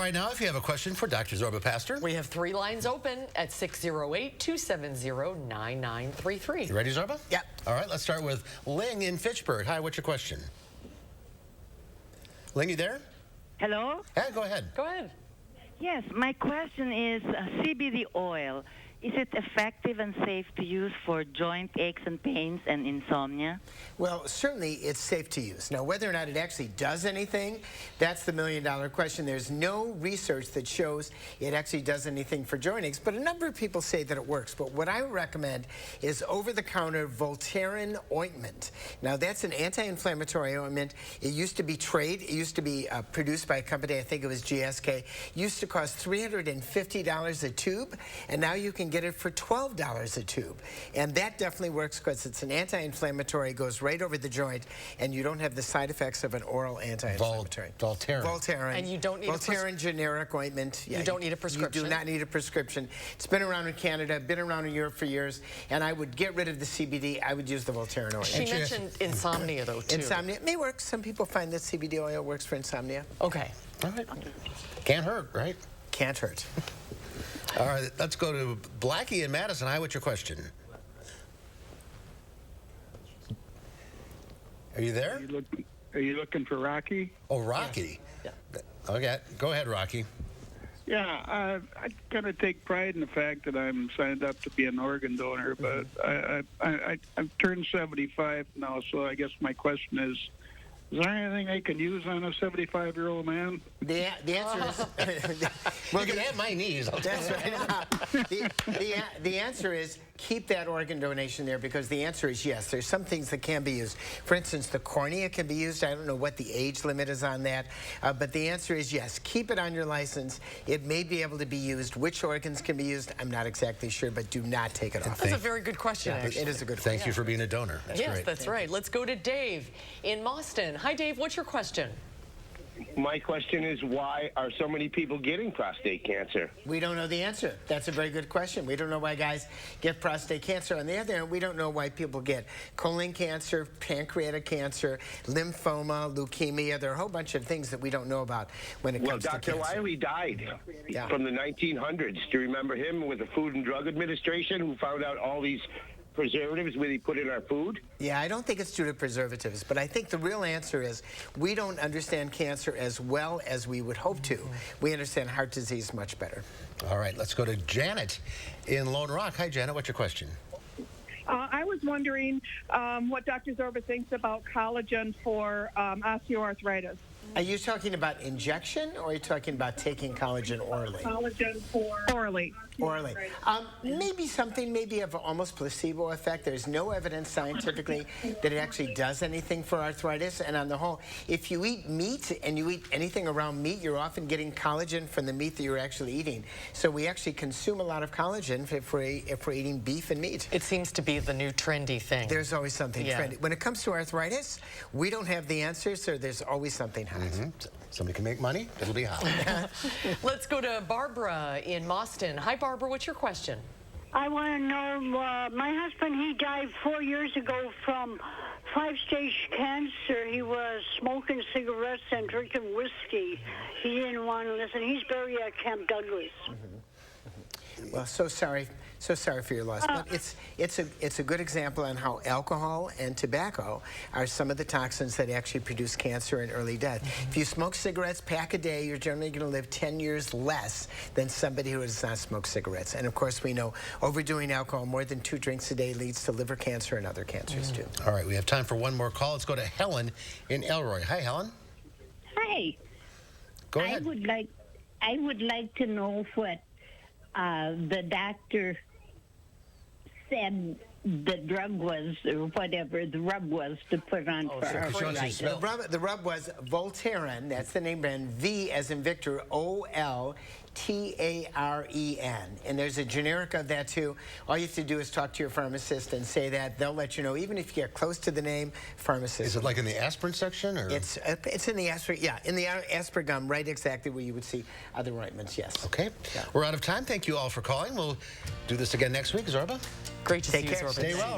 right now if you have a question for Dr. Zorba Paster. We have 3 lines open at 608-270-9933. You ready, Zorba? Yep. All right, let's start with Ling in Fitchburg. Hi, what's your question? Ling, you there? Hello? Yeah, go ahead. Go ahead. Yes, my question is CBD oil. Is it effective and safe to use for joint aches and pains and insomnia? Well, certainly it's safe to use. Now, whether or not it actually does anything, that's the million-dollar question. There's no research that shows it actually does anything for joint aches, but a number of people say that it works. But what I recommend is over-the-counter Voltaren ointment. Now, that's an anti-inflammatory ointment. It used to be It used to be produced by a company, I think it was GSK. It used to cost $350 a tube, and now you can get it for $12 a tube. And that definitely works because it's an anti-inflammatory, goes right over the joint, and you don't have the side effects of an oral anti-inflammatory. Voltaren. And you don't need Voltaren generic ointment. Yeah, you don't need a prescription. You do not need a prescription. It's been around in Canada, been around in Europe for years, and I would get rid of the CBD. I would use the Voltaren oil. She mentioned insomnia, though, too. Insomnia, it may work. Some people find that CBD oil works for insomnia. Okay. All right. Can't hurt, right? Can't hurt. All right, let's go to Blackie in Madison. Hi, what's your question? Are you there? Are you looking for Rocky? Oh, Rocky. Yes. Yeah. Okay, go ahead, Rocky. Yeah, I kind of take pride in the fact that I'm signed up to be an organ donor, but I've turned 75 now, so I guess my question is there anything I can use on a 75-year-old man? The answer is... Well, you can have my knees. That's right. The answer is keep that organ donation there because the answer is yes. There's some things that can be used. For instance, the cornea can be used. I don't know what the age limit is on that, but the answer is yes. Keep it on your license. It may be able to be used. Which organs can be used, I'm not exactly sure, but do not take it off. That's a very good question, Yeah, actually. it is a good question. Thank you for being a donor. That's Yes, great. that's right. Let's go to Dave in Mauston. Hi, Dave. What's your question? My question is, why are so many people getting prostate cancer? We don't know the answer. That's a very good question. We don't know why guys get prostate cancer. On the other hand, we don't know why people get colon cancer, pancreatic cancer, lymphoma, leukemia. There are a whole bunch of things that we don't know about when it comes to cancer. Dr. Wiley died Yeah. from the 1900s. Do you remember him with the Food and Drug Administration who found out all these preservatives where they put in our food? Yeah, I don't think it's due to preservatives, but I think the real answer is we don't understand cancer as well as we would hope to. We understand heart disease much better. All right, let's go to Janet in Lone Rock. Hi, Janet. What's your question? I was wondering what Dr. Zorba thinks about collagen for osteoarthritis. Are you talking about injection or are you talking about taking collagen orally? Collagen for orally. Orally. Maybe something, maybe of almost placebo effect. There's no evidence scientifically that it actually does anything for arthritis. And on the whole, if you eat meat and you eat anything around meat, you're often getting collagen from the meat that you're actually eating. So we actually consume a lot of collagen if we're eating beef and meat. It seems to be the new trendy thing. There's always something trendy. When it comes to arthritis, we don't have the answer, so there's always something hot. Somebody can make money, it'll be hot. Let's go to Barbara in Mauston. Hi, Barbara. What's your question? I want to know, my husband, he died 4 years ago from 5-stage cancer. He was smoking cigarettes and drinking whiskey. He didn't want to listen. He's buried at Camp Douglas. Well, so sorry for your loss. But it's a good example on how alcohol and tobacco are some of the toxins that actually produce cancer and early death. If you smoke cigarettes, pack a day, you're generally going to live 10 years less than somebody who does not smoke cigarettes. And of course, we know overdoing alcohol, more than 2 drinks a day, leads to liver cancer and other cancers too. All right, we have time for one more call. Let's go to Helen in Elroy. Hi, Helen. Hi. Go ahead. I would like to know what the doctor said the drug was, or whatever the rub was to put on for arthritis. The rub was Voltaren. That's the name brand. V as in Victor. O-L-Taren. And there's a generic of that too. All you have to do is talk to your pharmacist and say that. They'll let you know. Even if you get close to the name, pharmacist. Is it like in the aspirin section, or? It's in the aspirin. Yeah, in the aspirin gum, right exactly where you would see other ointments. Yes. Okay. Yeah. We're out of time. Thank you all for calling. We'll do this again next week. Zorba. Great to see you, Take care. Zorba. Stay well.